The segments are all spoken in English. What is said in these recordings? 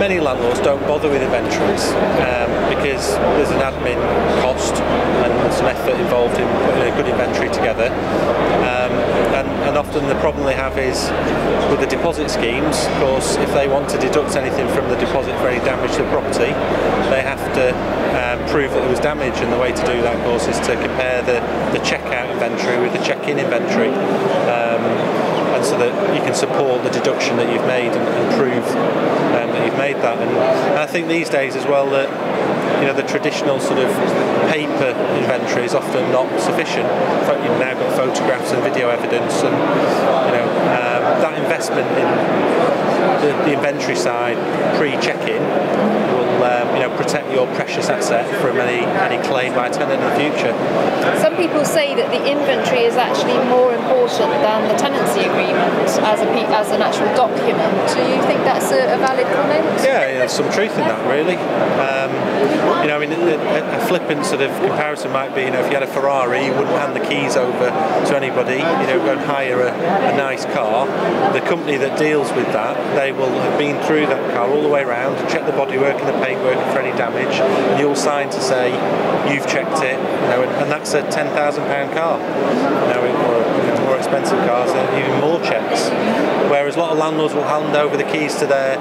many landlords don't bother with inventories because there's an admin cost and some effort involved in putting a good inventory together. And often the problem they have is with the deposit schemes. Of course, if they want to deduct anything from the deposit for any damage to the property, they have to prove that there was damage, and the way to do that, of course, is to compare the checkout inventory with the check-in inventory, and so that you can support the deduction that you've made and prove that you've made that. And I think these days as well that the traditional sort of paper inventory is often not sufficient. In fact, you've now got photographs and video evidence, and that investment in the inventory side pre-check-in will protect your precious asset from any claim by a tenant in the future. Some people say that the inventory is actually more important than the tenancy agreement as an actual document. Do you think that's a valid comment? Yeah, there's some truth in that, really. A flippant sort of comparison might be, if you had a Ferrari, you wouldn't hand the keys over to anybody, go and hire a nice car. The company that deals with that, they will have been through that car all the way around, check the bodywork and the paintwork for any damage, and you'll sign to say you've checked it, and that's a £10,000 car. Or more expensive cars, even more checks. Whereas a lot of landlords will hand over the keys to their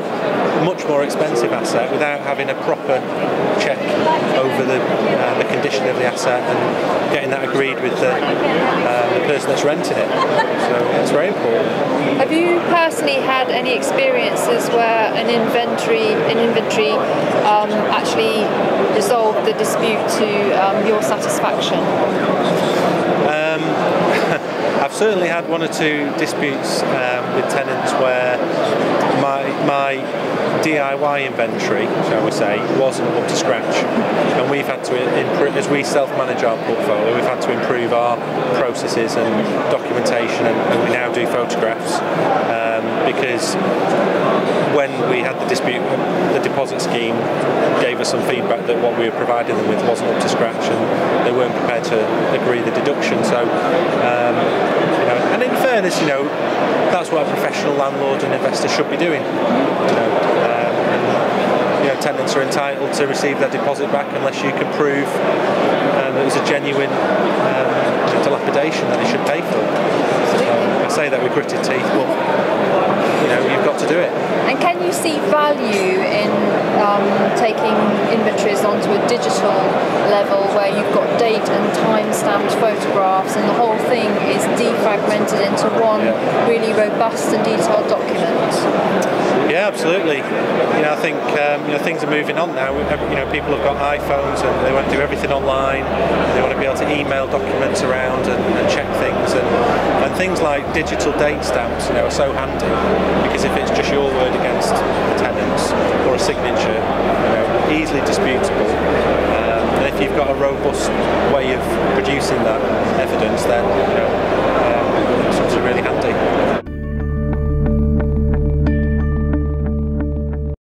much more expensive asset without having a proper check over the condition of the asset and getting that agreed with the person that's renting it. So it's very important. Have you personally had any experiences where an inventory actually resolved the dispute to your satisfaction? I've certainly had one or two disputes with tenants where my DIY inventory, shall we say, wasn't up to scratch, and we've had to improve, as we self-manage our portfolio, we've had to improve our processes and documentation, and we now do photographs because when we had the dispute, the deposit scheme gave us some feedback that what we were providing them with wasn't up to scratch, and they weren't prepared to agree the deduction. So, and in fairness, that's what a professional landlord and investor should be doing. Tenants are entitled to receive their deposit back unless you can prove that it was a genuine dilapidation that they should pay for. I say that with gritted teeth, but you've got to do it. And can you see value in taking inventories onto a digital level where you've got date and time-stamped photographs and the whole thing is defragmented into one really robust and detailed document? Yeah, absolutely. I think things are moving on now. People have got iPhones and they want to do everything online. They want to be able to email documents around and check things, and things like digital date stamps, are so handy, because if it's just your word against the tenant's or a signature, easily disputable. And if you've got a robust way of